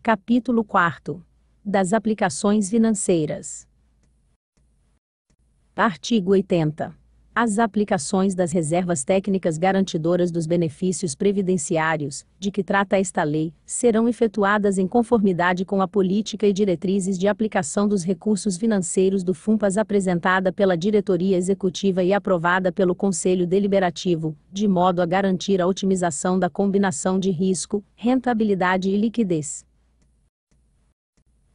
Capítulo 4. Das aplicações financeiras. Artigo 80. As aplicações das reservas técnicas garantidoras dos benefícios previdenciários, de que trata esta lei, serão efetuadas em conformidade com a política e diretrizes de aplicação dos recursos financeiros do FUNPAS apresentada pela Diretoria Executiva e aprovada pelo Conselho Deliberativo, de modo a garantir a otimização da combinação de risco, rentabilidade e liquidez.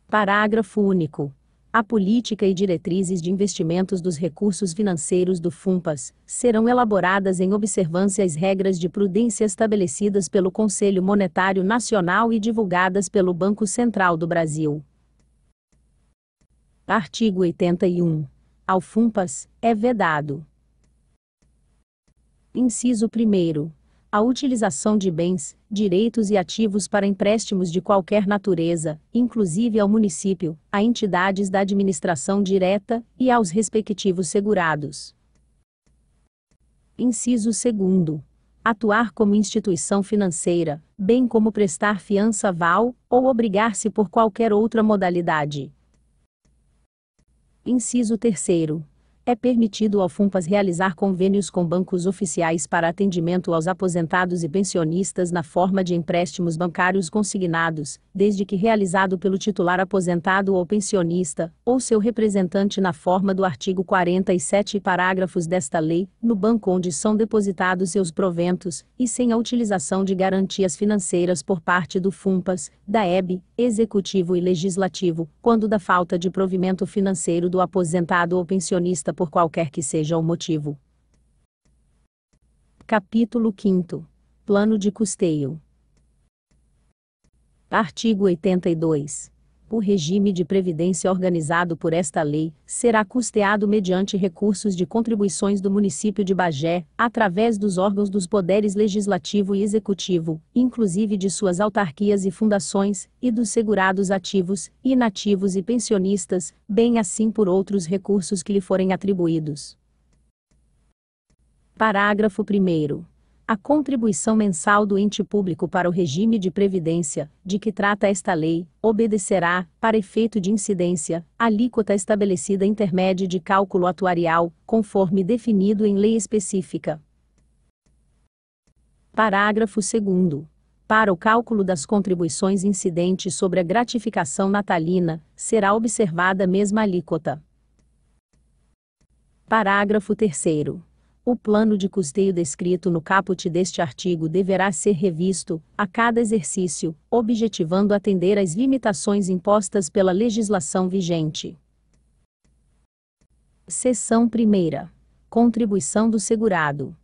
Parágrafo único. A política e diretrizes de investimentos dos recursos financeiros do FUNPAS serão elaboradas em observância às regras de prudência estabelecidas pelo Conselho Monetário Nacional e divulgadas pelo Banco Central do Brasil. Artigo 81. Ao FUNPAS é vedado: inciso 1º, a utilização de bens, direitos e ativos para empréstimos de qualquer natureza, inclusive ao município, a entidades da administração direta e aos respectivos segurados. Inciso 2º. Atuar como instituição financeira, bem como prestar fiança aval, ou obrigar-se por qualquer outra modalidade. Inciso 3º. É permitido ao FUNPAS realizar convênios com bancos oficiais para atendimento aos aposentados e pensionistas na forma de empréstimos bancários consignados, desde que realizado pelo titular aposentado ou pensionista, ou seu representante na forma do artigo 47 parágrafos desta lei, no banco onde são depositados seus proventos, e sem a utilização de garantias financeiras por parte do FUNPAS, da EB, Executivo e Legislativo, quando da falta de provimento financeiro do aposentado ou pensionista por qualquer que seja o motivo. Capítulo 5º. Plano de custeio. Artigo 82. O regime de previdência organizado por esta lei será custeado mediante recursos de contribuições do município de Bagé, através dos órgãos dos poderes legislativo e executivo, inclusive de suas autarquias e fundações, e dos segurados ativos, inativos e pensionistas, bem assim por outros recursos que lhe forem atribuídos. Parágrafo 1º. A contribuição mensal do ente público para o regime de previdência, de que trata esta lei, obedecerá, para efeito de incidência, a alíquota estabelecida intermédia de cálculo atuarial, conforme definido em lei específica. Parágrafo 2º. Para o cálculo das contribuições incidentes sobre a gratificação natalina, será observada a mesma alíquota. Parágrafo 3º. O plano de custeio descrito no caput deste artigo deverá ser revisto, a cada exercício, objetivando atender às limitações impostas pela legislação vigente. Seção 1ª. Contribuição do segurado.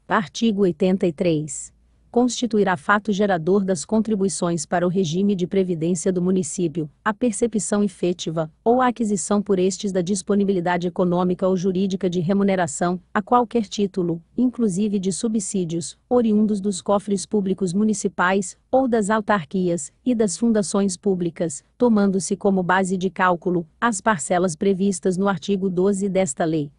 Artigo 83. Constituirá fato gerador das contribuições para o regime de previdência do município, a percepção efetiva, ou a aquisição por estes da disponibilidade econômica ou jurídica de remuneração, a qualquer título, inclusive de subsídios, oriundos dos cofres públicos municipais, ou das autarquias, e das fundações públicas, tomando-se como base de cálculo, as parcelas previstas no artigo 12 desta lei.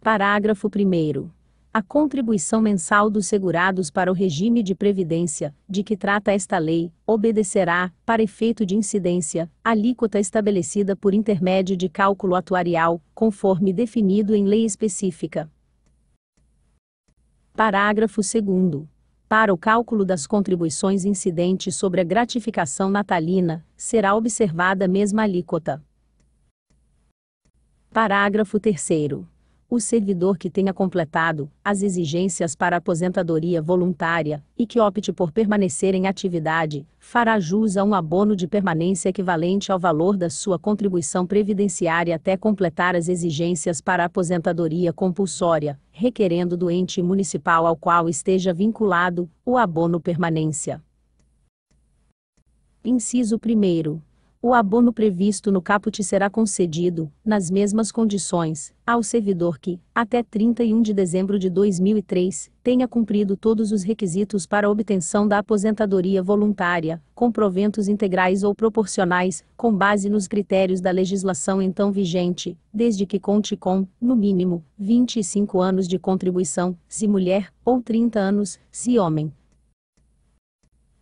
Parágrafo 1º. A contribuição mensal dos segurados para o regime de previdência, de que trata esta lei, obedecerá, para efeito de incidência, a alíquota estabelecida por intermédio de cálculo atuarial, conforme definido em lei específica. Parágrafo 2º. Para o cálculo das contribuições incidentes sobre a gratificação natalina, será observada a mesma alíquota. Parágrafo 3º. O servidor que tenha completado as exigências para aposentadoria voluntária e que opte por permanecer em atividade, fará jus a um abono de permanência equivalente ao valor da sua contribuição previdenciária até completar as exigências para aposentadoria compulsória, requerendo do ente municipal ao qual esteja vinculado o abono permanência. Inciso 1º. O abono previsto no caput será concedido, nas mesmas condições, ao servidor que, até 31 de dezembro de 2003, tenha cumprido todos os requisitos para a obtenção da aposentadoria voluntária, com proventos integrais ou proporcionais, com base nos critérios da legislação então vigente, desde que conte com, no mínimo, 25 anos de contribuição, se mulher, ou 30 anos, se homem.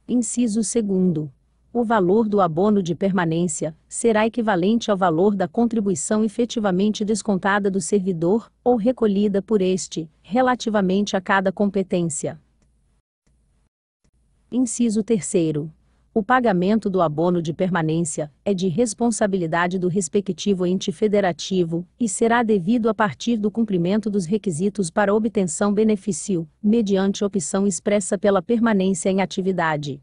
Inciso 2º. O valor do abono de permanência será equivalente ao valor da contribuição efetivamente descontada do servidor, ou recolhida por este, relativamente a cada competência. Inciso 3º. O pagamento do abono de permanência é de responsabilidade do respectivo ente federativo e será devido a partir do cumprimento dos requisitos para obtenção benefício, mediante opção expressa pela permanência em atividade.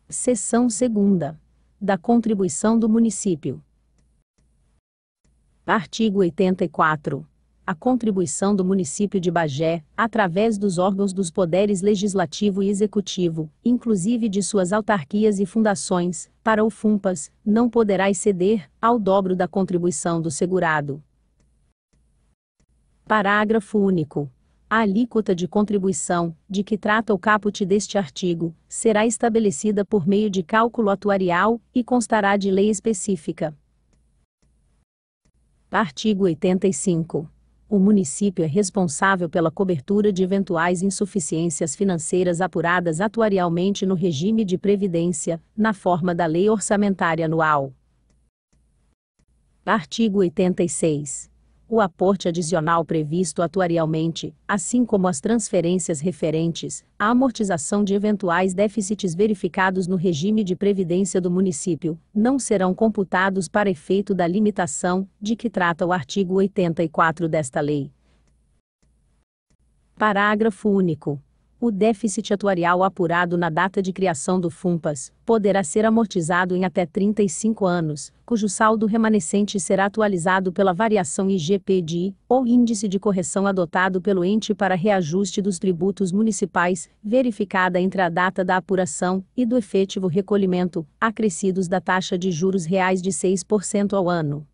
Seção 2ª. Da contribuição do município. Artigo 84. A contribuição do município de Bagé, através dos órgãos dos poderes legislativo e executivo, inclusive de suas autarquias e fundações, para o FUNPAS, não poderá exceder ao dobro da contribuição do segurado. Parágrafo único. A alíquota de contribuição, de que trata o caput deste artigo, será estabelecida por meio de cálculo atuarial e constará de lei específica. Artigo 85. O município é responsável pela cobertura de eventuais insuficiências financeiras apuradas atuarialmente no regime de previdência, na forma da Lei Orçamentária Anual. Artigo 86. O aporte adicional previsto atuarialmente, assim como as transferências referentes à amortização de eventuais déficits verificados no regime de previdência do município, não serão computados para efeito da limitação de que trata o artigo 84 desta lei. Parágrafo único. O déficit atuarial apurado na data de criação do FUNPAS poderá ser amortizado em até 35 anos, cujo saldo remanescente será atualizado pela variação IGP-DI, ou índice de correção adotado pelo ente para reajuste dos tributos municipais, verificada entre a data da apuração e do efetivo recolhimento, acrescidos da taxa de juros reais de 6% ao ano.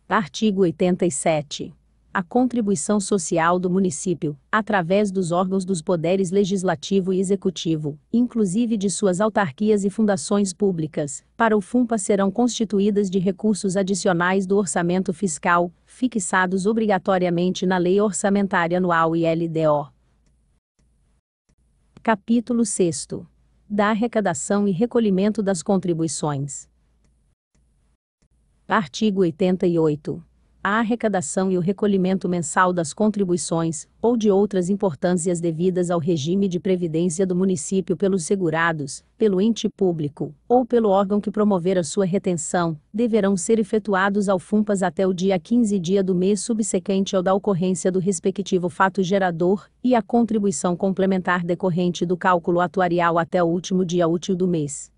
Artigo 87. A contribuição social do município, através dos órgãos dos poderes legislativo e executivo, inclusive de suas autarquias e fundações públicas, para o FUNPAS serão constituídas de recursos adicionais do orçamento fiscal, fixados obrigatoriamente na Lei Orçamentária Anual e LDO. Capítulo 6º. Da arrecadação e recolhimento das contribuições. Artigo 88. A arrecadação e o recolhimento mensal das contribuições, ou de outras importâncias devidas ao regime de previdência do município pelos segurados, pelo ente público, ou pelo órgão que promover a sua retenção, deverão ser efetuados ao FUNPAS até o dia 15 do mês subsequente ao da ocorrência do respectivo fato gerador, e a contribuição complementar decorrente do cálculo atuarial até o último dia útil do mês.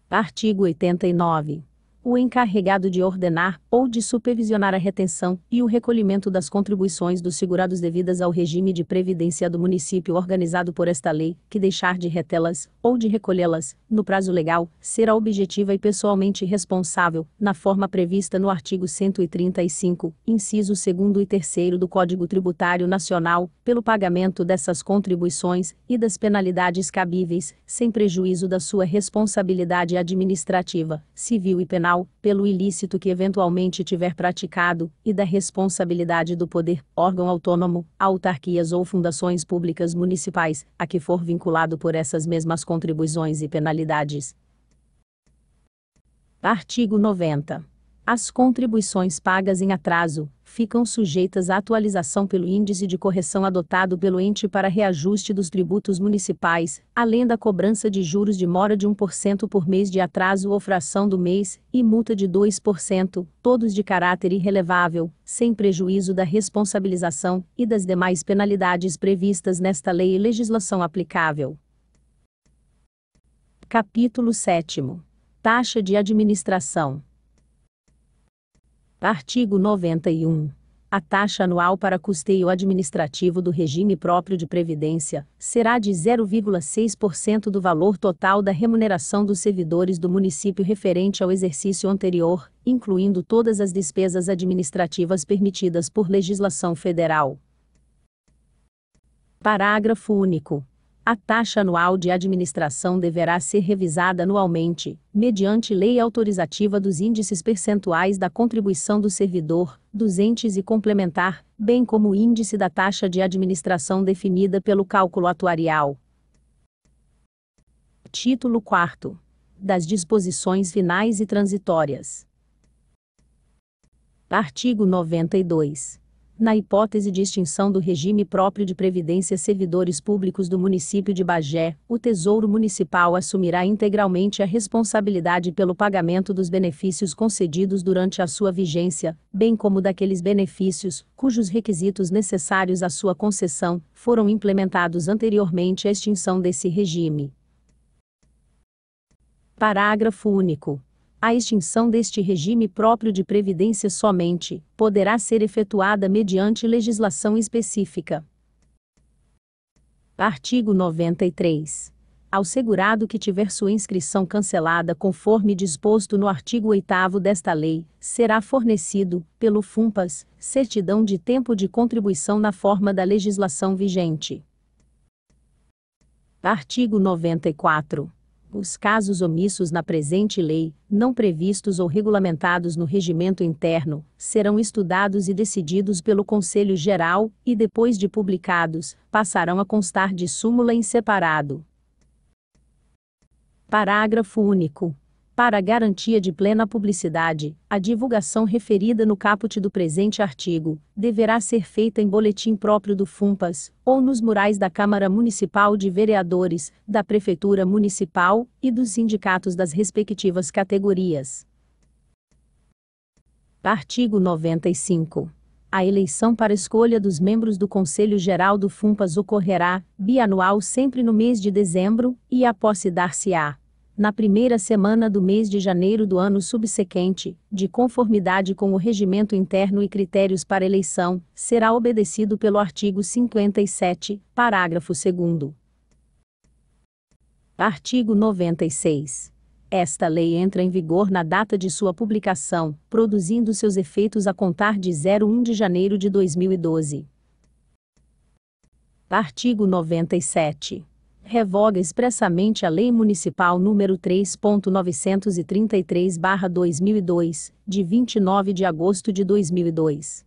Artigo 89. O encarregado de ordenar ou de supervisionar a retenção e o recolhimento das contribuições dos segurados devidas ao regime de previdência do município organizado por esta lei, que deixar de retê-las ou de recolhê-las, no prazo legal, será objetiva e pessoalmente responsável, na forma prevista no artigo 135, inciso 2º e 3º do Código Tributário Nacional, pelo pagamento dessas contribuições e das penalidades cabíveis, sem prejuízo da sua responsabilidade administrativa, civil e penal, pelo ilícito que eventualmente tiver praticado, e da responsabilidade do poder, órgão autônomo, autarquias ou fundações públicas municipais, a que for vinculado por essas mesmas contribuições e penalidades. Artigo 90. As contribuições pagas em atraso ficam sujeitas à atualização pelo índice de correção adotado pelo ente para reajuste dos tributos municipais, além da cobrança de juros de mora de 1% por mês de atraso ou fração do mês, e multa de 2%, todos de caráter irrelevável, sem prejuízo da responsabilização e das demais penalidades previstas nesta lei e legislação aplicável. Capítulo 7º. Taxa de administração. Artigo 91. A taxa anual para custeio administrativo do regime próprio de previdência será de 0,6% do valor total da remuneração dos servidores do município referente ao exercício anterior, incluindo todas as despesas administrativas permitidas por legislação federal. Parágrafo único. A taxa anual de administração deverá ser revisada anualmente, mediante lei autorizativa dos índices percentuais da contribuição do servidor, dos entes e complementar, bem como o índice da taxa de administração definida pelo cálculo atuarial. Título 4. Das disposições finais e transitórias. Artigo 92. Na hipótese de extinção do regime próprio de previdência servidores públicos do município de Bagé, o Tesouro Municipal assumirá integralmente a responsabilidade pelo pagamento dos benefícios concedidos durante a sua vigência, bem como daqueles benefícios, cujos requisitos necessários à sua concessão, foram implementados anteriormente à extinção desse regime. Parágrafo único. A extinção deste regime próprio de previdência somente poderá ser efetuada mediante legislação específica. Artigo 93. Ao segurado que tiver sua inscrição cancelada conforme disposto no artigo 8º desta lei, será fornecido, pelo FUNPAS, certidão de tempo de contribuição na forma da legislação vigente. Artigo 94. Os casos omissos na presente lei, não previstos ou regulamentados no regimento interno, serão estudados e decididos pelo Conselho Geral, e depois de publicados, passarão a constar de súmula em separado. Parágrafo único. Para a garantia de plena publicidade, a divulgação referida no caput do presente artigo deverá ser feita em boletim próprio do FUNPAS, ou nos murais da Câmara Municipal de Vereadores, da Prefeitura Municipal e dos sindicatos das respectivas categorias. Artigo 95. A eleição para escolha dos membros do Conselho Geral do FUNPAS ocorrerá, bianual sempre no mês de dezembro, e a posse dar-se-á na primeira semana do mês de janeiro do ano subsequente, de conformidade com o regimento interno e critérios para eleição, será obedecido pelo artigo 57, parágrafo 2º. Artigo 96. Esta lei entra em vigor na data de sua publicação, produzindo seus efeitos a contar de 1 de janeiro de 2012. Artigo 97. Revoga expressamente a Lei Municipal nº 3.933/2002, de 29 de agosto de 2002.